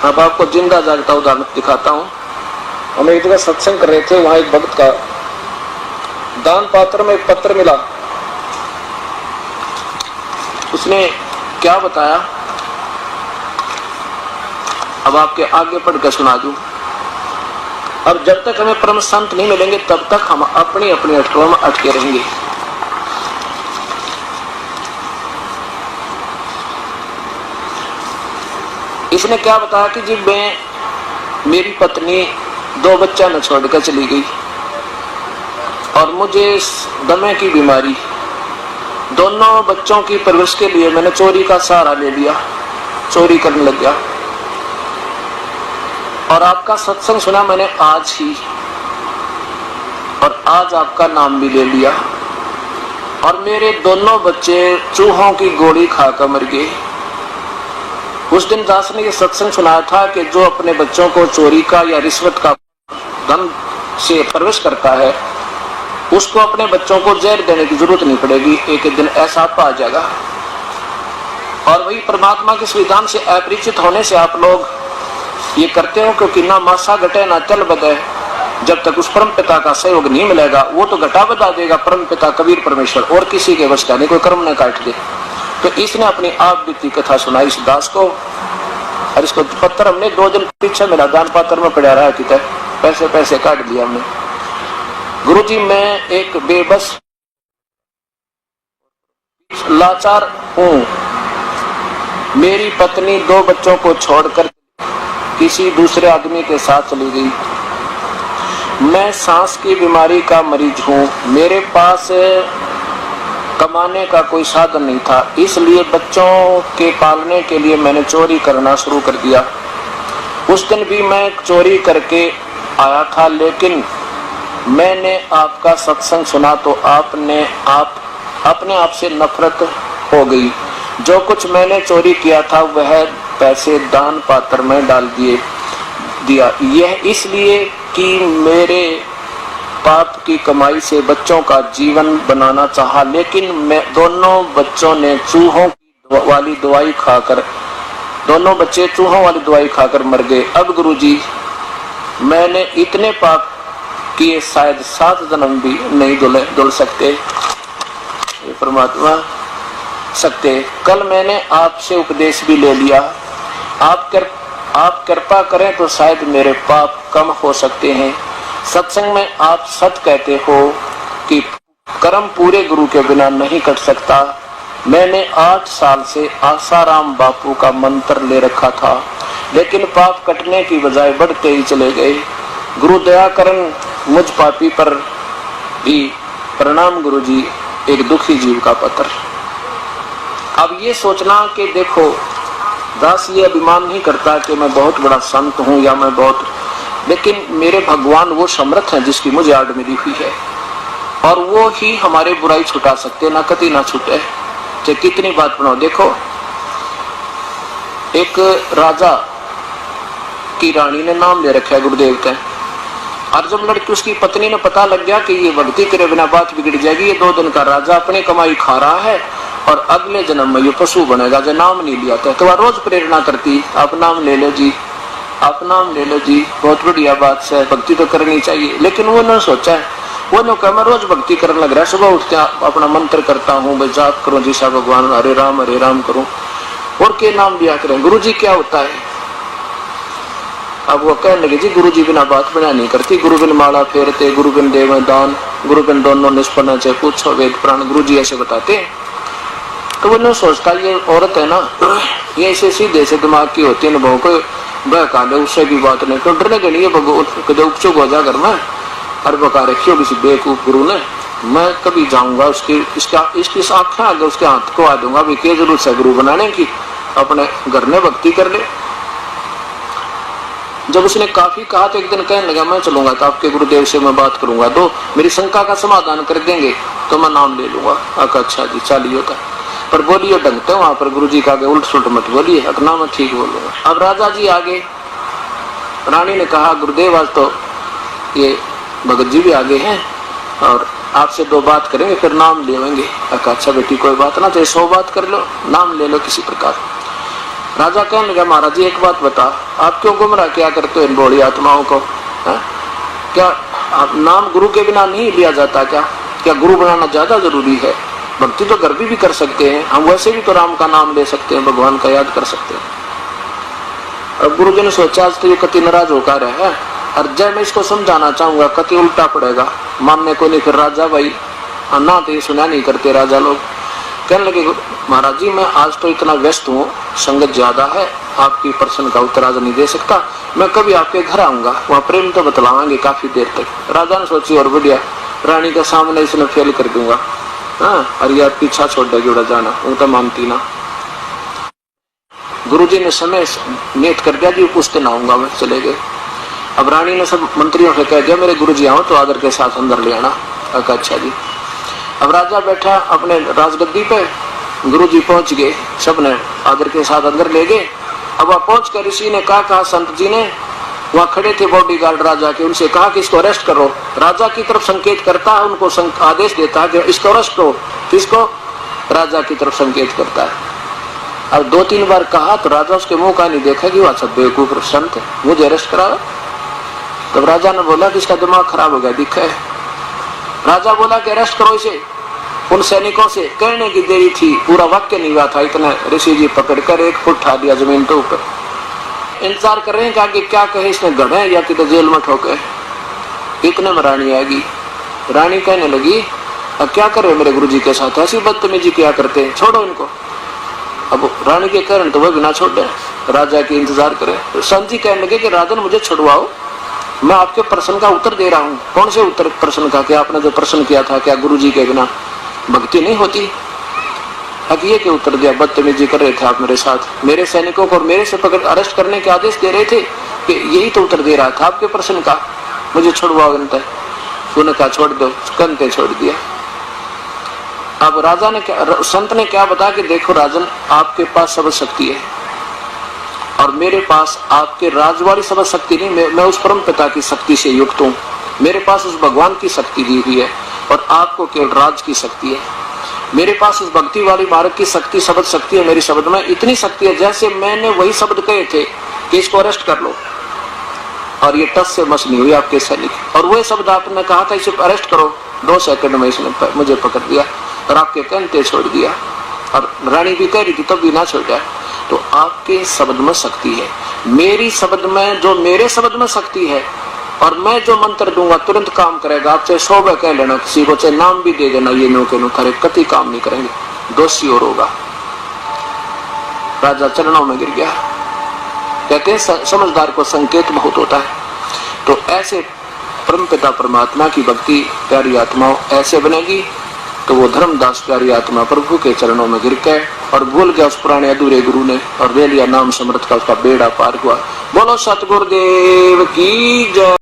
अब आपको जिंदा जागता उदाहरण दिखाता हूँ। हम एक जगह सत्संग कर रहे थे, वहां एक भक्त का दान पात्र में एक पत्र मिला। उसने क्या बताया, अब आपके आगे पढ़ कर सुना दूं। अब जब तक हमें परम संत नहीं मिलेंगे तब तक हम अपनी अपनी अटकलों में अटके रहेंगे। इसने क्या बताया कि जी मेरी पत्नी 2 बच्चा न छोड़कर चली गई और मुझे दमे की बीमारी, दोनों बच्चों की परवरिश के लिए मैंने चोरी का सहारा ले लिया, चोरी करने लग गया। और आपका सत्संग सुना मैंने आज ही, और आज आपका नाम भी ले लिया, और मेरे दोनों बच्चे चूहों की गोली खाकर मर गए। उस दिन दास ने ये सत्संग सुनाया था कि जो अपने बच्चों को चोरी का या रिश्वत का धन से प्रवेश करता है उसको अपने बच्चों को जहर देने की जरूरत नहीं पड़ेगी, एक दिन ऐसा आ जाएगा। और वही परमात्मा के विधान से अपरिचित होने से आप लोग ये करते हो, क्योंकि ना मासा घटे ना तल बदे। जब तक उस परम पिता का सहयोग नहीं मिलेगा, वो तो घटा बता देगा परम पिता कबीर परमेश्वर, और किसी के वश का नहीं, कोई कर्म न काट दे। तो इसने अपनी आप बीती कथा सुनाई इस दास को, और इसको पत्र हमने 2 दिन पीछे मिला, दान पात्र में पड़ा रहा, कितना पैसे काट दिया हमने। गुरुजी मैं एक बेबस लाचार हूँ, मेरी पत्नी 2 बच्चों को छोड़कर किसी दूसरे आदमी के साथ चली गई। मैं सांस की बीमारी का मरीज हूँ, मेरे पास कमाने का कोई साधन नहीं था, इसलिए बच्चों के पालने के लिए मैंने चोरी करना शुरू कर दिया। उस दिन भी मैं चोरी करके आया था, लेकिन मैंने आपका सत्संग सुना तो अपने आप से नफरत हो गई। जो कुछ मैंने चोरी किया था वह पैसे दान पात्र में डाल दिया। यह इसलिए कि मेरे पाप की कमाई से बच्चों का जीवन बनाना चाहा, लेकिन मैं दोनों बच्चों ने चूहों वाली दवाई खाकर, दोनों बच्चे चूहों वाली दवाई खाकर मर गए। अब गुरुजी मैंने इतने पाप किए शायद 7 जन्म भी नहीं धुल सकते, ये परमात्मा सकते। कल मैंने आपसे उपदेश भी ले लिया, आप कृपा करें तो शायद मेरे पाप कम हो सकते हैं। सत्संग में आप सच कहते हो कि कर्म पूरे गुरु के बिना नहीं कट सकता। मैंने 8 साल से आसाराम बापू का मंत्र ले रखा था, लेकिन पाप कटने की बजाय बढ़ते ही चले गए। गुरु दया करन मुझ पापी पर भी। प्रणाम गुरुजी, एक दुखी जीव का पत्र। अब ये सोचना कि देखो दास ये अभिमान नहीं करता कि मैं बहुत बड़ा संत हूँ या मैं बहुत, लेकिन मेरे भगवान वो समर्थ हैं जिसकी मुझे आड़ मिली हुई है, और वो ही हमारे बुराई छुटा सकते, ना कति ना छूटे, चाहे कितनी बात बनाओ। देखो एक राजा की रानी ने नाम ले रखा है गुरुदेव का, और जब लड़की उसकी पत्नी ने पता लग गया कि ये भक्ति करे बिना बात बिगड़ जाएगी, ये 2 दिन का राजा अपनी कमाई खा रहा है और अगले जन्म में ये पशु बनेगा, जो नाम नहीं लिया था। तो वह रोज प्रेरणा करती, आप नाम ले लो जी, आप नाम ले लो जी, बहुत बढ़िया बात है, भक्ति तो करनी चाहिए। लेकिन वो ने सोचा है, वो ने कहा मैं रोज भक्ति करने लग रहा है, सुबह उठते अपना मंत्र करता हूँ, भाई जाप करूँ जी सा भगवान हरे राम करूँ, और के नाम लिया करें। गुरु जी क्या होता है? अब वो कहने लगे जी गुरु जी बिना बात बना नहीं करती, गुरु बिन माला फेरते, गुरु बिन देव दान, गुरु बिन दोनों निष्पन्न चाहे पूछो वेद प्राण, गुरु जी ऐसे बताते हैं। तो वो सोचता ये औरत है ना, ये ऐसे सीधे से दिमाग की होती है, बहु को बहका दे, उससे भी बात नहीं, तो डरने के लिए उपचुप हो जा कर मैं, और बका रखी होगी बेवकूफ गुरु ने, मैं कभी जाऊंगा इसकी आंखें आगे उसके हाथ को आ दूंगा, भी क्या जरूरत है गुरु बनाने की, अपने घर में भक्ति कर ले। जब उसने काफी कहा तो एक दिन कहने लगा मैं चलूंगा तो आपके गुरुदेव से मैं बात करूंगा, तो मेरी शंका का समाधान कर देंगे तो मैं नाम ले लूंगा। अच्छा जी चालिए होता, पर बोलिए ढंगते वहां पर गुरु जी का आगे उल्ट सुल्ट मत बोलिए, अपना मैं ठीक बोलूंगा। अब राजा जी आगे, रानी ने कहा गुरुदेव आज तो ये भगत जी भी आगे हैं और आपसे 2 बात करेंगे फिर नाम लेंगे। अच्छा बेटी कोई बात ना, चाहे 100 बात कर लो, नाम ले लो किसी प्रकार। राजा कहने लगा, महाराज जी एक बात बता, आप क्यों गुमराह क्या करते हो इन भोली आत्माओं को? क्या नाम गुरु के बिना नहीं लिया जाता? क्या गुरु बनाना ज्यादा जरूरी है? भक्ति तो घर भी कर सकते हैं हम, वैसे भी तो राम का नाम ले सकते हैं, भगवान का याद कर सकते हैं। अब गुरु जी ने सोचा आज तो ये कति नाराज होकर है, और जब मैं इसको समझाना चाहूंगा कति उल्टा पड़ेगा, मानने को नहीं। फिर राजा भाई ना तो ये सुना नहीं करते राजा लोग। कहने लगे, महाराज जी मैं आज तो इतना व्यस्त हूँ, संगत ज्यादा है, आपकी प्रश्न का उत्तर आज नहीं दे सकता, मैं कभी आपके घर आऊंगा, वहाँ प्रेम तो बतलावांगे काफी देर तक। राजा ने सोची और बढ़िया, रानी के सामने इसने फेल कर दूंगा, हाँ, और यह पीछा छोड़ देगी उड़ा जाना, वो तो मानती ना। गुरुजी ने समय नेट कर दिया जी, उस दिन आऊंगा मैं, चले गए। अब रानी ने सब मंत्रियों से कह दिया मेरे गुरुजी आओ तो आदर के साथ अंदर ले आना। अच्छा जी। अब राजा बैठा अपने राजगद्दी पे, गुरुजी पहुंच गए, सबने आदर के साथ अंदर ले गए। अब वहां पहुंच कर ऋषि ने कहा संत जी ने, वहां खड़े थे बॉडीगार्ड राजा के, उनसे कहा कि इसको अरेस्ट करो। राजा की तरफ संकेत करता है, उनको आदेश देता है कि इसको अरेस्ट करो। किसको? राजा की तरफ संकेत करता है। अब 2-3 बार कहा तो राजा उसके मुंह का नहीं देखा कि वो अच्छा बेवकूफ संत है, मुझे अरेस्ट करा। तब राजा ने बोला कि इसका दिमाग खराब हो गया, दिखा है। राजा बोला कि अरेस्ट करो इसे। उन सैनिकों से कहने की देरी थी, पूरा वाक्य नहीं हुआ था, इतना ऋषि जी पकड़कर 1 फुट उठा दिया जमीन के ऊपर। इंतजार कर रहे हैं कि क्या कहे, इसमें गढ़े या कि तो जेल में ठोके। इतने में रानी आएगी। रानी कहने लगी, अब क्या करे मेरे गुरुजी के साथ, ऐसी बदतमीजी क्या करते हैं, छोड़ो इनको। अब रानी के कारण तो वह भी ना छोड़ दे, राजा की इंतजार करे। तो संत जी कहने लगे कि राजन मुझे छुड़वाओ, मैं आपके प्रश्न का उत्तर दे रहा हूँ। कौन से उत्तर प्रश्न का? क्या आपने जो प्रश्न किया था, क्या गुरुजी के बिना भक्ति नहीं होती? ये के उत्तर दिया, बदतमीजी कर रहे थे आप मेरे साथ, मेरे सैनिकों को मेरे से पकड़ अरेस्ट करने के आदेश दे रहे थे, कि यही तो उत्तर दे रहा था आपके प्रश्न का, मुझे छुड़वाओ। उन्होंने कहा छोड़ दो, कंते छोड़ दिया। अब राजा ने संत ने क्या बताया कि देखो राजन, आपके पास सब शक्ति है और मेरे पास आपके राज वाली सब शक्ति नहीं, मैं उस परम पिता की शक्ति से युक्त हूँ, मेरे पास उस भगवान की शक्ति दी हुई है और आपको केवल राज की शक्ति है। मेरे पास उस भक्ति वाली मार्ग की शक्ति, शब्द शक्ति है, मेरी शब्द में इतनी शक्ति है जैसे मैंने वही शब्द कहे थे कि इसको अरेस्ट कर लो, और ये टस से मस नहीं हुई आपके सैनिक, और वही शब्द आपने कहा था इसे अरेस्ट करो, 2 सेकंड में इसने मुझे पकड़ दिया और आपके कहते छोड़ दिया। और रानी भी कह रही थी तब भी ना छोड़ा। तो आपके शब्द में शक्ति है, मेरी शब्द में, जो मेरे शब्द में शक्ति है, और मैं जो मंत्र दूंगा तुरंत काम करेगा। आप चाहे 100 बार कह लेना किसी को, चाहे नाम भी दे देना, ये नो के नो करे, कति काम नहीं करेंगे, दोषी और होगा। राजा चरणों में गिर गया। कहते हैं समझदार को संकेत बहुत होता है। तो ऐसे परमपिता परमात्मा की भक्ति प्यारी आत्माओं ऐसे बनेगी तो वो धर्मदास प्यारी आत्मा प्रभु के चरणों में गिर गए और भूल गया उस पुराने अधूरे गुरु ने, और ले लिया नाम समर्थ का, उसका बेड़ा पार हुआ। बोलो सतगुरुदेव की जय।